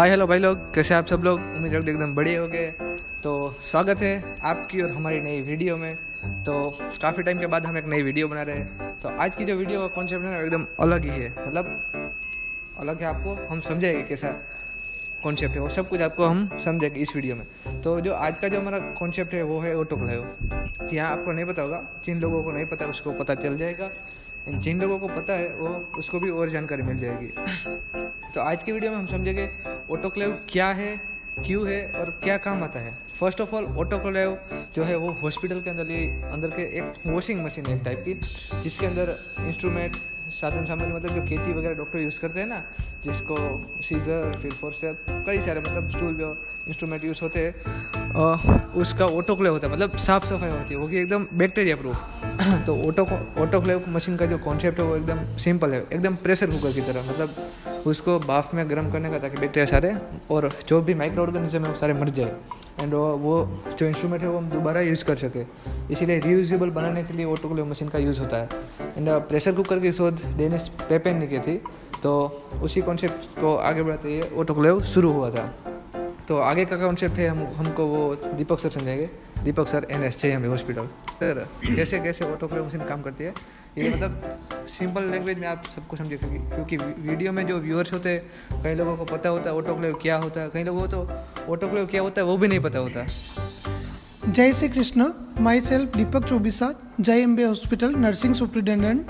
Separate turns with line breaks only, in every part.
Hi hello भाई लोग, कैसे आप सब लोग। उम्मीद करते एकदम बढ़िया हो गए। तो स्वागत है आपकी और हमारी नई वीडियो में। तो काफ़ी टाइम के बाद हम एक नई वीडियो बना रहे हैं। तो आज की जो वीडियो का कॉन्सेप्ट है ना एकदम अलग ही है, मतलब अलग है। आपको हम समझाएंगे कैसा कॉन्सेप्ट है, वो सब कुछ आपको हम समझेंगे इस वीडियो में। तो जो आज का जो हमारा कॉन्सेप्ट है वो है ऑटोक्लेव। जी हाँ, आपको नहीं पता होगा, जिन लोगों को नहीं पता उसको पता चल जाएगा, जिन लोगों को पता है वो उसको भी और जानकारी मिल जाएगी। तो आज की वीडियो में हम समझेंगे ऑटोक्लेव क्या है, क्यों है और क्या काम आता है। फर्स्ट ऑफ ऑल, ऑटोक्लेव जो है वो हॉस्पिटल के अंदर के एक वॉशिंग मशीन है एक टाइप की, जिसके अंदर इंस्ट्रूमेंट, साधन सामग्री, मतलब जो कैंची वगैरह डॉक्टर यूज़ करते हैं ना, जिसको सीजर, फिर फोर्सेप, कई सारे मतलब स्टूल जो इंस्ट्रूमेंट यूज़ होते हैं, उसका ऑटोक्लेव होता है। मतलब साफ़ सफाई होती है, वो कि एकदम बैक्टीरिया प्रूफ। तो ऑटोक्लेव मशीन का जो कॉन्सेप्ट है वो एकदम सिंपल है, एकदम प्रेशर कुकर की तरह। मतलब उसको भाप में गर्म करने का, ताकि बैक्टीरिया सारे और जो भी माइक्रो ऑर्गेनिज्म है वो सारे मर जाए, एंड वो जो इंस्ट्रूमेंट है वो हम दोबारा यूज़ कर सके। इसीलिए रीयूजेबल बनाने के लिए ऑटोक्लेव मशीन का यूज़ होता है। एंड प्रेशर कुकर की शोध डेनिस पेपेन ने की थी, तो उसी कॉन्सेप्ट को आगे बढ़ाते हुए ऑटोक्लेव शुरू हुआ था। तो आगे का कॉन्सेप्ट है, हमको वो दीपक सर समझाएंगे। दीपक सर, NS6 हॉस्पिटल। सर, कैसे कैसे ऑटोक्लेव मशीन काम करती है, ये मतलब सिंपल लैंग्वेज में आप सबको समझे, क्योंकि वीडियो में जो व्यूअर्स होते हैं, कई लोगों को पता होता है ऑटोक्लेव क्या होता है, कई लोगों को तो ऑटोक्लेव क्या होता है वो भी नहीं पता होता।
जय Shri Krishna. My self Deepak Chaubisa, Jai Ambe hospital nursing superintendent.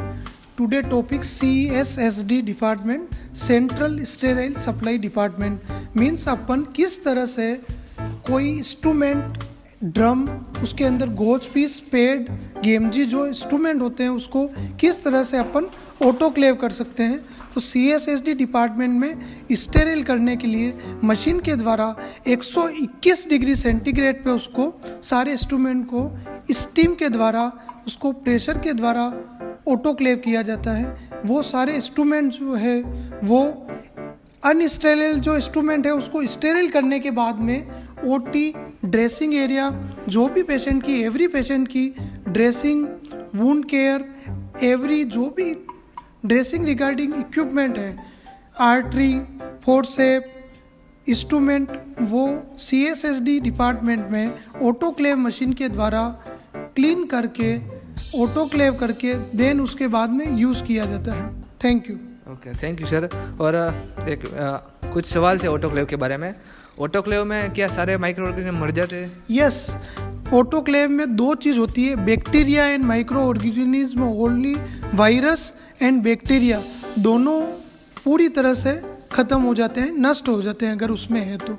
Today topic CSSD department, central sterile supply department. Means अपन किस तरह से कोई इंस्ट्रूमेंट, ड्रम, उसके अंदर गोज पीस, पेड, गेमजी जो इंस्ट्रूमेंट होते हैं उसको किस तरह से अपन ऑटोक्लेव कर सकते हैं। तो CSSD डिपार्टमेंट में स्टेराइल करने के लिए मशीन के द्वारा 121 डिग्री सेंटीग्रेड पे उसको सारे इंस्ट्रूमेंट को स्टीम के द्वारा, उसको प्रेशर के द्वारा ऑटोक्लेव किया जाता है। वो सारे इंस्ट्रूमेंट जो है वो अनस्टेराइल जो इंस्ट्रूमेंट है उसको स्टेराइल करने के बाद में OT, ड्रेसिंग एरिया, जो भी पेशेंट की, एवरी पेशेंट की ड्रेसिंग, वुंड केयर, एवरी जो भी ड्रेसिंग रिगार्डिंग इक्विपमेंट है, आर्टरी, फोर्सेप, इंस्ट्रूमेंट, वो CSSD डिपार्टमेंट में ऑटोक्लेव मशीन के द्वारा क्लीन करके, ऑटोक्लेव करके देन उसके बाद में यूज़ किया जाता है। Thank you.
Okay, thank you sir. और कुछ सवाल थे ऑटोक्लेव के बारे में। ऑटोक्लेव में क्या सारे माइक्रो ऑर्गेनिज्म मर जाते हैं?
यस, ऑटोक्लेव में दो चीज़ होती है, bacteria and micro organism only. Virus and bacteria दोनों पूरी तरह से ख़त्म हो जाते हैं, नष्ट हो जाते हैं अगर उसमें है तो।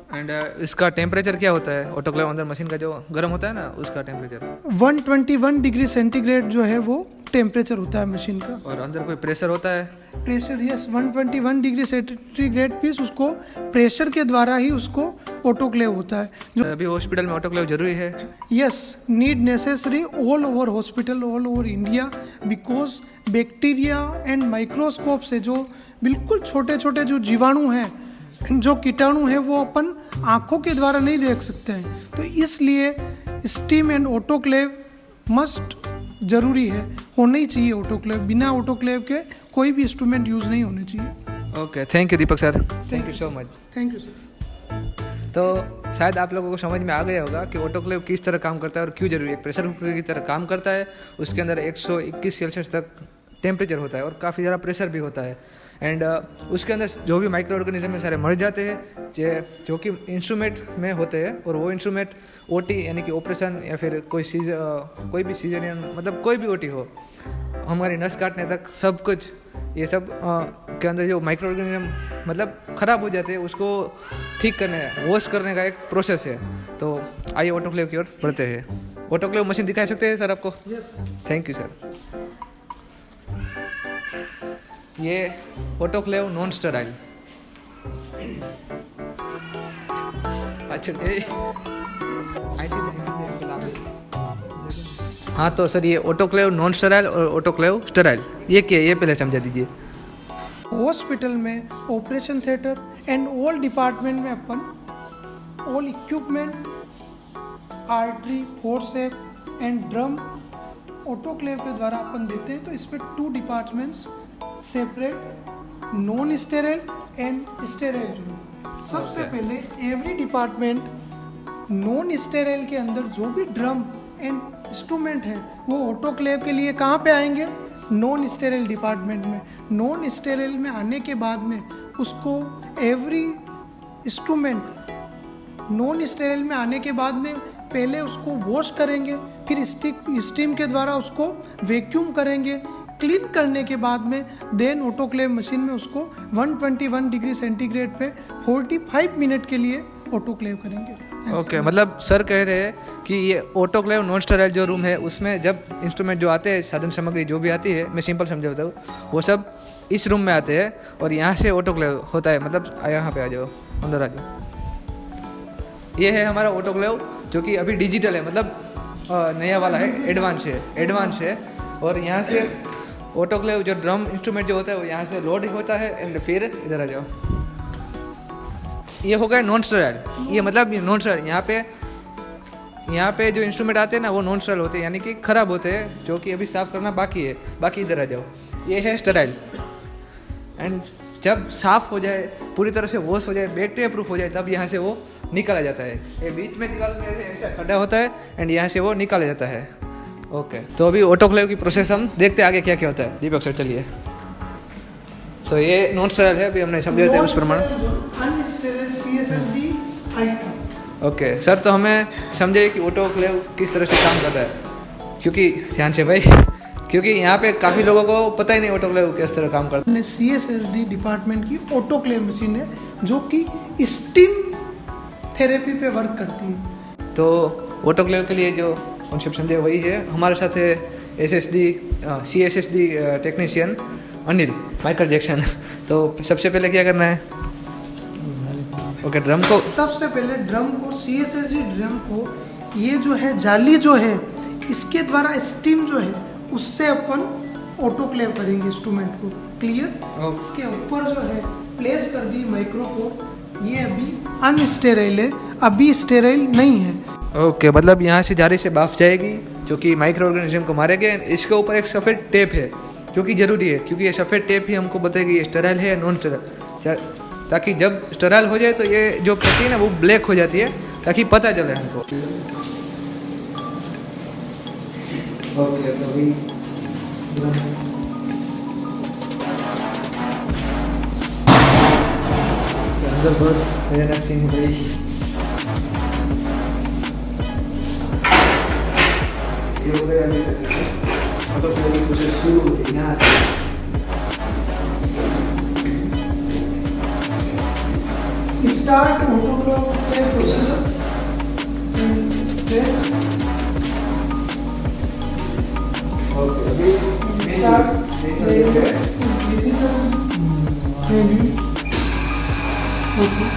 एंड इसका टेम्परेचर क्या होता है ऑटोक्लेव अंदर मशीन का, जो गर्म होता है ना, उसका टेम्परेचर
121 डिग्री सेंटीग्रेड जो है वो टेम्परेचर होता है मशीन का।
और अंदर कोई प्रेशर होता है?
प्रेशर, यस, 121 डिग्री सेंटीग्रेड पीस उसको प्रेशर के द्वारा ही उसको ऑटोक्लेव होता है। जो
अभी हॉस्पिटल में ऑटोक्लेव जरूरी है?
Yes, need necessary all over hospital, all over India, because bacteria and microscope से जो बिल्कुल छोटे छोटे जो जीवाणु हैं, जो कीटाणु हैं, वो अपन आँखों के द्वारा नहीं देख सकते हैं। तो इसलिए स्टीम एंड ऑटोक्लेव मस्ट जरूरी है, होना ही चाहिए ऑटोक्लेव। बिना ऑटोक्लेव के कोई भी इंस्ट्रूमेंट यूज़ नहीं होने चाहिए।
Okay, thank you Deepak sir, thank you so much.
Thank you sir.
तो शायद आप लोगों को समझ में आ गया होगा कि ऑटोक्लेव किस तरह काम करता है और क्यों जरूरी है। प्रेशर कुकर की तरह काम करता है, उसके अंदर 121 सेल्सियस तक टेम्परेचर होता है और काफ़ी ज़्यादा प्रेशर भी होता है। एंड उसके अंदर जो भी माइक्रो ऑर्गेनिज्म है सारे मर जाते हैं, जो कि इंस्ट्रूमेंट में होते हैं। और वो इंस्ट्रूमेंट OT यानी कि ऑपरेशन, या फिर कोई भी सीजरियन, मतलब कोई भी OT हो, हमारी नस काटने तक सब कुछ, ये सब के अंदर जो माइक्रो ऑर्गेनिज्म मतलब ख़राब हो जाते हैं, उसको ठीक करने, वॉश करने का एक प्रोसेस है। तो आइए ऑटोक्लेव की ओर बढ़ते हैं। ऑटोक्लेव मशीन दिखा सकते हैं सर आपको?
यस।
Thank you sir. ये ऑटोक्लेव नॉन स्टेराइल। अच्छा, हाँ तो सर, ये ऑटोक्लेव नॉन स्टेराइल और ऑटोक्लेव स्टेराइल ये क्या है, ये पहले समझा दीजिए।
हॉस्पिटल में operation theatre and all department में अपन all equipment, artery, forceps and drum autoclave के द्वारा अपन देते हैं। तो इसमें 2 departments separate, non sterile and sterile जो सबसे पहले एवरी डिपार्टमेंट नॉन स्टेराइल के अंदर जो भी ड्रम एंड इंस्ट्रूमेंट है वो ऑटोक्लेव के लिए कहाँ पे आएंगे? नॉन स्टेराइल डिपार्टमेंट में। नॉन स्टेराइल में आने के बाद में उसको एवरी इंस्ट्रूमेंट नॉन स्टेराइल में आने के बाद में पहले उसको वॉश करेंगे, फिर स्टीम के द्वारा उसको वैक्यूम करेंगे। क्लीन करने के बाद में देन ऑटोक्लेव मशीन में उसको 121 डिग्री सेंटीग्रेड पे 45 मिनट के लिए ऑटोक्लेव करेंगे।
ओके मतलब सर कह रहे हैं कि ये ऑटोक्लेव नॉन स्टेराइल जो रूम है उसमें जब इंस्ट्रूमेंट जो आते हैं, साधन सामग्री जो भी आती है, मैं सिंपल समझाता हूँ, वो सब इस रूम में आते हैं और यहाँ से ऑटोक्लेव होता है। मतलब यहाँ पे आ जाओ, अंदर आ जाओ। ये है हमारा ऑटोक्लेव जो कि अभी डिजिटल है, मतलब नया वाला है, एडवांस है। और यहाँ से ऑटोक्लेव जो ड्रम इंस्ट्रूमेंट जो होता है वो यहाँ से लोड होता है एंड फिर इधर आ जाओ। ये हो गया नॉन स्टेराइल। ये मतलब नॉन स्टेराइल, यहाँ पे जो इंस्ट्रूमेंट आते हैं ना वो नॉन स्टेराइल होते हैं, यानी कि ख़राब होते हैं, जो कि अभी साफ़ करना बाकी है। बाकी इधर आ जाओ, ये है स्टेराइल। एंड जब साफ़ हो जाए, पूरी तरह से वॉश हो जाए, बैक्टीरिया प्रूफ हो जाए, तब यहाँ से वो निकाला जाता है। ये बीच में दीवार में ऐसा खड्डा होता है एंड यहाँ से वो निकाला जाता है। ओके, तो अभी ऑटोक्लेव की प्रोसेस हम देखते हैं आगे क्या क्या होता है। दीपक सर चलिए। तो ये नॉन स्टेराइल है, अभी हमने समझा था उस प्रमाण। ओके सर, तो हमें समझे कि ऑटोक्लेव किस तरह से काम करता है, क्योंकि ध्यान से भाई, क्योंकि यहाँ पे काफ़ी लोगों को पता ही नहीं ऑटोक्लेव किस तरह काम करता है।
CSSD डिपार्टमेंट की ऑटोक्लेव मशीन है जो कि स्टीम थेरेपी पे वर्क करती है।
तो ऑटोक्लेव के लिए जो कॉन्सेप्ट समझे वही है। हमारे साथ है CSSD technician Anil Michael Jackson. तो सबसे पहले क्या करना है? ओके, ड्रम को
सबसे पहले ड्रम को CSSD ड्रम को ये जो है जाली जो है इसके द्वारा स्टीम जो है उससे अपन ऑटोक्लेव करेंगे इंस्ट्रूमेंट को। क्लियर? इसके ऊपर जो है प्लेस कर दी माइक्रोकोप। ये अभी अनस्टेराइल है, अभी स्टेराइल नहीं है।
ओके, मतलब यहाँ से जारी से बाफ जाएगी जो कि माइक्रो ऑर्गेनिज्म को मारेंगे। इसके ऊपर एक सफ़ेद टेप है जो कि ज़रूरी है, क्योंकि ये सफ़ेद टेप ही हमको बताएगी ये स्टेराइल है या नॉन स्टेराइल, ताकि जब स्टेराइल हो जाए तो ये जो प्रोटीन है वो ब्लैक हो जाती है, ताकि पता चले हमको। ओके, तो अभी अंदर बहुत मेरा सीन भाई। शुरू होती है
start autoclave processor start digital menu. Okay,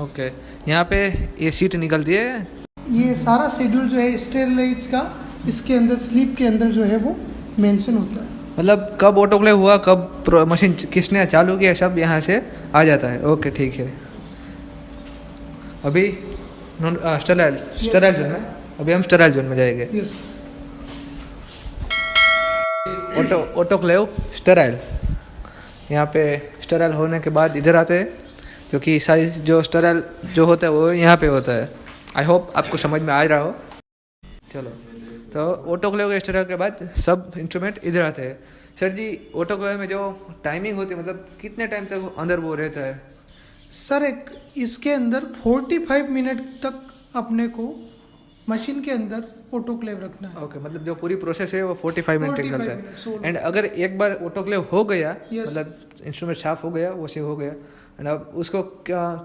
okay, यहाँ पे ये सीट निकलती है।
ये सारा शेड्यूल जो है स्टेरलाइट का इसके अंदर स्लीप के अंदर जो है वो मेंशन होता है। मतलब
कब ऑटोक्लेव हुआ, कब मशीन किसने चालू किया, सब यहाँ से आ जाता है। ओके ठीक है। अभी स्टेराइल जोन में, अभी हम स्टेराइल जोन में जाएंगे।
Yes,
autoclave sterile. यहाँ पे स्टेराइल होने के बाद इधर आते हैं, क्योंकि सारी जो स्टेराइल जो होता है वो यहाँ पे होता है। आई होप आपको समझ में आ रहा हो। चलो, तो ऑटोक्लेव के स्टेराइल के बाद सब इंस्ट्रूमेंट इधर आते हैं। सर जी, ऑटोक्लेव में जो टाइमिंग होती है, मतलब कितने टाइम तक अंदर वो रहता है?
सर इसके अंदर 45 मिनट तक अपने को मशीन के अंदर ऑटोक्लेव रखना है।
ओके, मतलब जो पूरी प्रोसेस है वो 45 मिनट तक चलता है। एंड अगर एक बार ऑटोक्लेव हो गया, मतलब इंस्ट्रूमेंट साफ हो गया, वो सेव हो गया, एंड अब उसको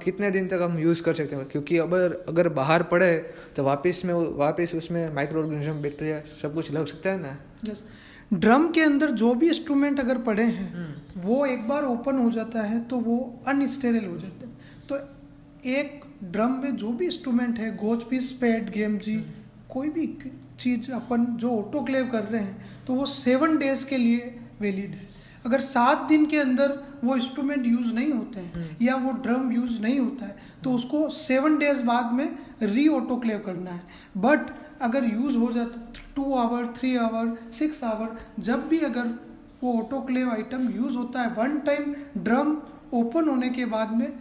कितने दिन तक हम यूज़ कर सकते हैं? क्योंकि अगर बाहर पड़े तो वापस उसमें माइक्रो ऑर्गेनिज्म, बैक्टीरिया सब कुछ लग सकता है ना।
यस, ड्रम के अंदर जो भी इंस्ट्रूमेंट अगर पड़े हैं वो एक बार ओपन हो जाता है तो वो अनस्टेराइल हो जाते हैं। तो एक ड्रम में जो भी इंस्ट्रूमेंट है, गोज पीस, पैड, गेम जी, कोई भी चीज़ अपन जो ऑटोक्लेव कर रहे हैं तो वो 7 डेज के लिए वैलिड है। अगर 7 दिन के अंदर वो इंस्ट्रूमेंट यूज नहीं होते हैं या वो ड्रम यूज नहीं होता है तो उसको 7 डेज बाद में री ऑटोक्लेव करना है। बट अगर यूज हो जाता 2 आवर 3 आवर 6 आवर, जब भी अगर वो ऑटोक्लेव आइटम यूज होता है 1 टाइम ड्रम ओपन होने के बाद में,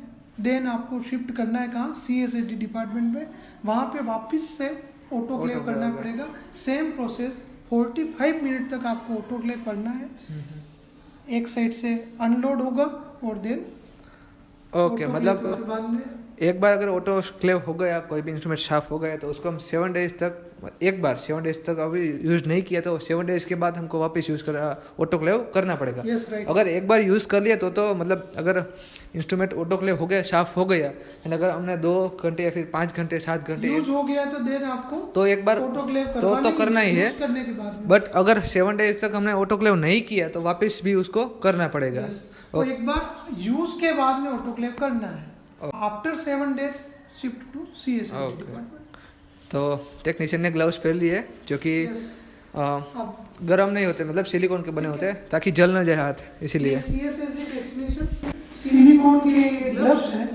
देन आपको शिफ्ट करना है कहाँ, CSSD डिपार्टमेंट में, वहाँ पे वापस से ऑटोक्लेव करना पड़ेगा। सेम प्रोसेस 45 मिनट तक आपको ऑटोक्लेव करना है। एक साइड से अनलोड होगा और देन
ओके, मतलब
बाद में
एक बार अगर ऑटो क्लेव हो गया, कोई भी इंस्ट्रूमेंट साफ हो गया तो उसको हम 7 डेज तक, एक बार 7 डेज तक अभी यूज़ नहीं किया तो 7 डेज के बाद हमको वापस यूज़ कर ऑटो क्लेव करना पड़ेगा।
Yes, right.
अगर एक बार यूज़ कर लिया तो मतलब अगर इंस्ट्रूमेंट ऑटो क्लेव हो गया, साफ हो गया, एंड अगर हमने 2 घंटे या फिर 5 घंटे 7 घंटे
यूज हो गया तो देन आपको
तो एक बार
ऑटोक्लेव
तो करना ही है।
करने के बाद में।
बट अगर 7 डेज तक हमने ऑटो क्लेव नहीं किया तो वापस भी उसको करना पड़ेगा।
तो एक बार यूज के बाद में ऑटोक्लेव करना है। After 7 days shift to CSSD department.
तो टेक्नीशियन ने ग्लव्स पहन लिए जो कि गर्म नहीं होते, मतलब सिलिकॉन के बने होते हैं ताकि जल न जाए हाथ, इसीलिए।
CSSD टेक्नीशियन सिलिकॉन के ग्लव्स हैं।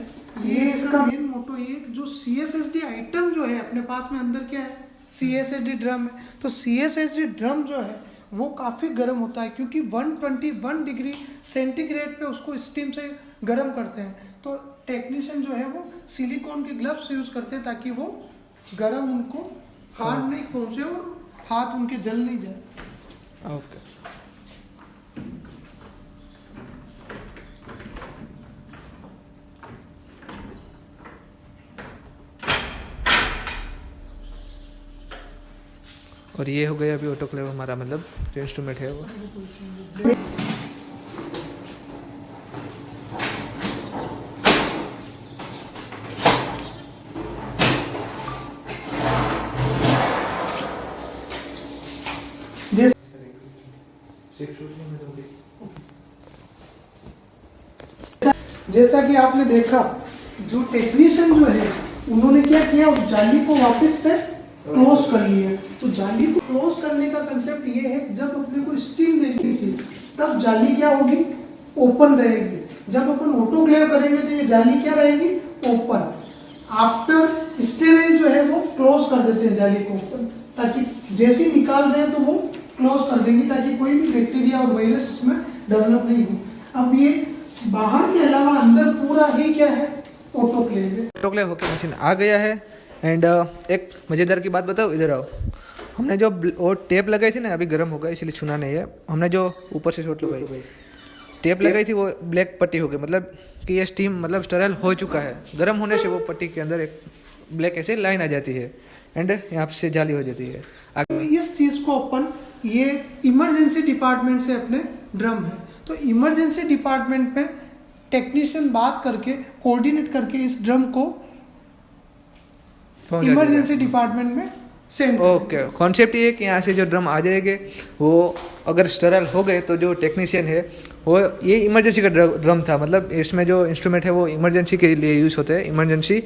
ये इसका मेन मोटो ये जो CSSD आइटम जो है अपने पास में अंदर क्या है, CSSD ड्रम है। तो CSSD ड्रम जो है वो काफ़ी गर्म होता है क्योंकि 121 डिग्री सेंटीग्रेड पे उसको स्टीम से गर्म करते हैं। तो टेक्नीशियन जो है वो सिलिकॉन के ग्लव्स यूज करते हैं ताकि वो गर्म उनको हार्ड नहीं पहुंचे और हाथ उनके जल नहीं जाए।
ओके, और ये हो गया अभी ऑटोक्लेव हमारा, मतलब जो इंस्ट्रूमेंट है वो।
जैसा कि आपने देखा जो टेक्नीशियन जो है उन्होंने क्या किया, उस जाली को वापस से क्लोज कर लिया। तो जाली को क्लोज करने का कंसेप्ट ये है, जब अपने को स्टीम देनी थी तब जाली क्या होगी, ओपन रहेगी। जब अपन ऑटोक्लेव करेंगे तो ये जाली क्या रहेगी, ओपन। आफ्टर स्टेराइल जो है वो क्लोज कर देते हैं जाली को ओपन, ताकि जैसे ही निकाल रहे हैं तो वो क्लोज कर देंगे ताकि कोई भी बैक्टीरिया और वायरस इसमें डेवलप नहीं हो। अब ये बाहर के अलावा अंदर पूरा ही क्या है, ऑटोक्लेव है।
ऑटोक्लेव होकर मशीन आ गया है। एंड एक मज़ेदार की बात बताओ, इधर आओ। हमने जो वो टेप लगाई थी ना, अभी गर्म हो गया इसलिए छूना नहीं है। हमने जो ऊपर से शॉट लगाई टेप लगाई थी वो ब्लैक पट्टी हो गई, मतलब कि ये स्टीम मतलब स्टरल हो चुका है। गर्म होने से वो पट्टी के अंदर एक ब्लैक ऐसे लाइन आ जाती है एंड यहाँ से जाली हो जाती है।
तो इस चीज़ को अपन, ये इमरजेंसी डिपार्टमेंट से अपने ड्रम है, तो इमरजेंसी डिपार्टमेंट में टेक्नीशियन बात करके कोऑर्डिनेट करके इस ड्रम को इमरजेंसी डिपार्टमेंट में सेंड।
ओके, कॉन्सेप्ट ये है कि यहाँ से जो ड्रम आ जाएंगे वो अगर स्टरल हो गए तो जो टेक्नीशियन है वो, ये इमरजेंसी का ड्रम था, मतलब इसमें जो इंस्ट्रूमेंट है वो इमरजेंसी के लिए यूज़ होते हैं, इमरजेंसी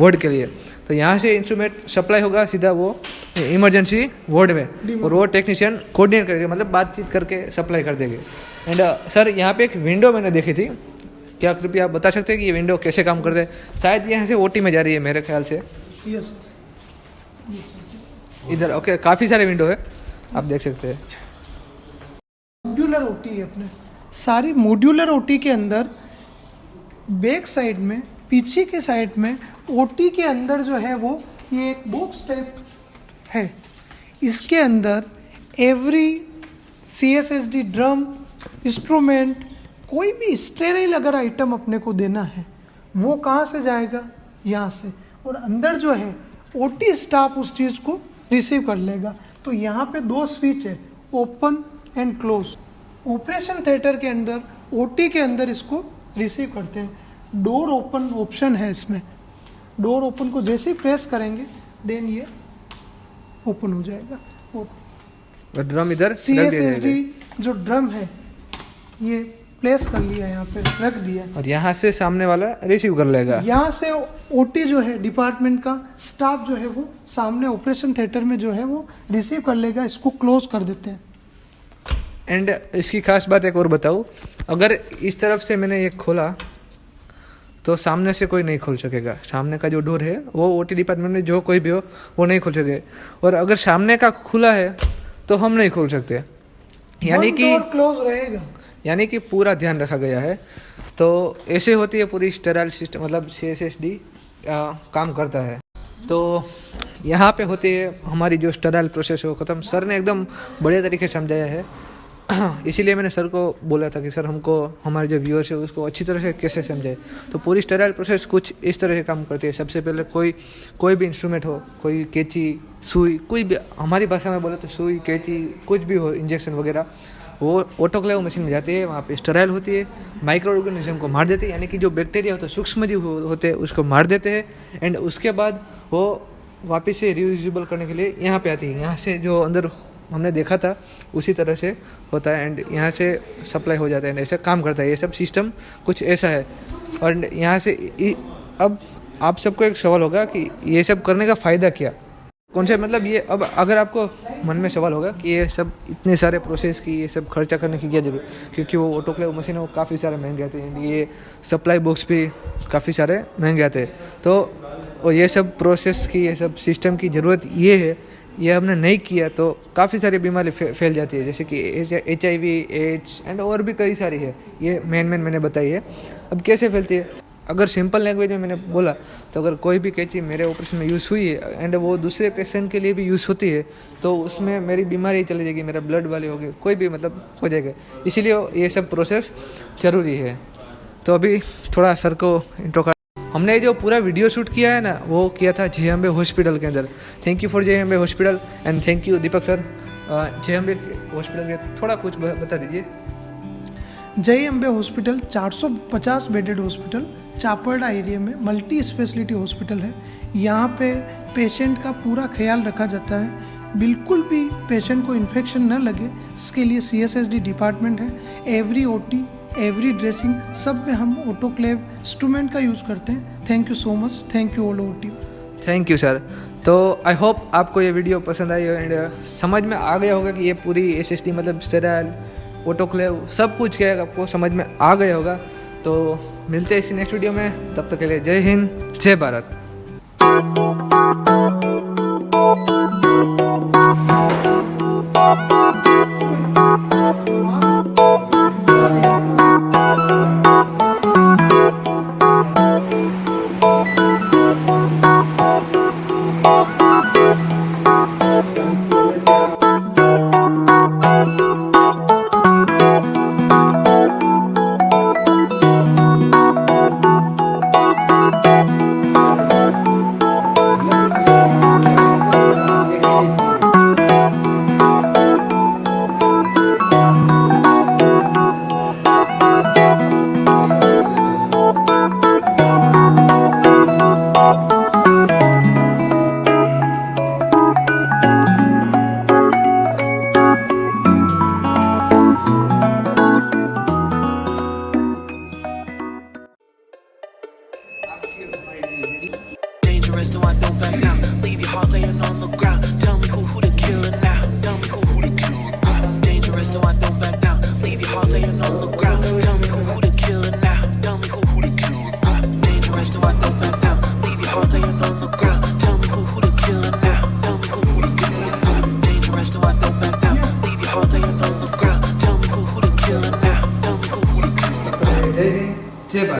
वार्ड के लिए। तो यहाँ से इंस्ट्रूमेंट सप्लाई होगा सीधा वो इमरजेंसी वार्ड में और वो टेक्नीशियन कोऑर्डिनेट करेंगे, मतलब बातचीत करके सप्लाई कर देंगे। एंड सर यहाँ पे एक विंडो मैंने देखी थी, क्या कृपया आप बता सकते हैं कि ये विंडो कैसे काम करते हैं? शायद यहाँ से ओटी में जा रही है मेरे ख्याल से।
यस,
इधर ओके, काफ़ी सारे विंडो है, आप देख सकते हैं।
मॉड्यूलर ओटी है अपने, सारी मॉड्यूलर ओटी के अंदर बैक साइड में, पीछे के साइड में ओटी के अंदर जो है वो ये एक बॉक्स टाइप है। इसके अंदर एवरी CSSD ड्रम इंस्ट्रूमेंट, कोई भी स्टेराइल अगर आइटम अपने को देना है वो कहाँ से जाएगा, यहाँ से, और अंदर जो है ओटी स्टाफ उस चीज़ को रिसीव कर लेगा। तो यहाँ पे 2 स्विच है, open and close. Operation theatre के अंदर, ओटी के अंदर इसको रिसीव करते हैं। डोर ओपन ऑप्शन है इसमें, डोर ओपन को जैसे ही प्रेस करेंगे देन ये ओपन हो जाएगा और
ड्रम इधर
CSSD जो ड्रम है ये प्लेस कर लिया, यहाँ पे रख दिया
और यहाँ से सामने वाला रिसीव कर लेगा।
यहाँ से ओटी जो है डिपार्टमेंट का स्टाफ जो है वो सामने ऑपरेशन थिएटर में जो है वो रिसीव कर लेगा। इसको क्लोज कर देते हैं।
एंड इसकी खास बात एक और बताऊँ, अगर इस तरफ से मैंने ये खोला तो सामने से कोई नहीं खोल सकेगा। सामने का जो डोर है वो ओटी डिपार्टमेंट में जो कोई भी हो वो नहीं खोल सके, और अगर सामने का खुला है तो हम नहीं खोल सकते। यानी कि
क्लोज रहेगा,
यानी कि पूरा ध्यान रखा गया है। तो ऐसे होती है पूरी स्टेराइल सिस्टम, मतलब CSSD काम करता है। तो यहाँ पे होती है हमारी जो स्टेराइल प्रोसेस हो ख़त्म। सर ने एकदम बढ़िया तरीके से समझाया है, इसीलिए मैंने सर को बोला था कि सर हमको हमारे जो व्यूअर्स है उसको अच्छी तरह से कैसे समझे। तो पूरी स्टेराइल प्रोसेस कुछ इस तरह से काम करती है। सबसे पहले कोई भी इंस्ट्रूमेंट हो, कोई कैंची, सुई, कोई भी, हमारी भाषा में बोले तो सुई, कैंची, कुछ भी हो, इंजेक्शन वगैरह, वो ऑटोक्लेव मशीन में जाती है, वहाँ पे स्टेराइल होती है, माइक्रो ऑर्गेनिज्म को मार देती है, यानी कि जो बैक्टीरिया होते हैं, सूक्ष्म जीव होते हैं, उसको मार देते हैं। एंड उसके बाद वो वापस से रियूजेबल करने के लिए यहाँ पे आती है। यहाँ से जो अंदर हमने देखा था उसी तरह से होता है, एंड यहाँ से सप्लाई हो जाता है, ऐसा काम करता है। ये सब सिस्टम कुछ ऐसा है। और यहाँ से अब आप सबको एक सवाल होगा कि ये सब करने का फ़ायदा क्या, कौन सा, मतलब ये, अब अगर आपको मन में सवाल होगा कि ये सब इतने सारे प्रोसेस की ये सब खर्चा करने की क्या जरूरत, क्योंकि वो ऑटोक्लेव मशीन है वो काफ़ी सारे महंगे आते हैं, ये सप्लाई बॉक्स भी काफ़ी सारे महंगे आते हैं। तो ये सब प्रोसेस की, ये सब सिस्टम की ज़रूरत ये है, ये हमने नहीं किया तो काफ़ी सारी बीमारी फैल जाती है, जैसे कि HIV, एड्स एंड और भी कई सारी है। ये मेन मैंने बताई है। अब कैसे फैलती है, अगर सिंपल लैंग्वेज में मैंने बोला तो अगर कोई भी कैंची मेरे ऑपरेशन में यूज़ हुई है एंड वो दूसरे पेशेंट के लिए भी यूज़ होती है तो उसमें मेरी बीमारी चली जाएगी, मेरा ब्लड वाले हो गए, कोई भी मतलब हो जाएगा। इसीलिए ये सब प्रोसेस ज़रूरी है। तो अभी थोड़ा सर को इंट्रो कर, हमने जो पूरा वीडियो शूट किया है ना वो किया था JMB हॉस्पिटल के अंदर। Thank you for JMB hospital and thank you Deepak sir. JMB hospital के थोड़ा कुछ बता दीजिए।
JMB hospital 450 bedded hospital Chapda area में मल्टी स्पेशलिटी हॉस्पिटल है। यहाँ पे पेशेंट का पूरा ख्याल रखा जाता है, बिल्कुल भी पेशेंट को इन्फेक्शन न लगे इसके लिए CSSD डिपार्टमेंट है। एवरी OT, एवरी ड्रेसिंग, सब में हम ऑटोक्लेव इंस्ट्रूमेंट का यूज़ करते हैं। Thank you so much, thank you all over team.
Thank you sir. तो आई होप आपको ये वीडियो पसंद आई एंड समझ में आ गया होगा कि ये पूरी SSD मतलब स्टेराइल, ऑटोक्लेव, सब कुछ क्या है आपको समझ में आ गया होगा। तो मिलते हैं इसी नेक्स्ट वीडियो में, तब तक के लिए जय हिंद, जय Bharat.
Dangerous, no I don't back down. Leave your heart laying on the ground. Tell me who the killer now. Tell me who the killer now. Dangerous, no I don't back down. Leave your heart laying on the ground. Tell me who the killer now. Tell me who the killer now. Dangerous, no I don't back down. Leave your heart laying on the ground. Tell me who the killer now. Tell me who the killer now. Dangerous, no I don't back down. Leave your heart laying on the ground. Tell me who the killer now. Tell me who the killer now.
जय हिंद, जय भारत।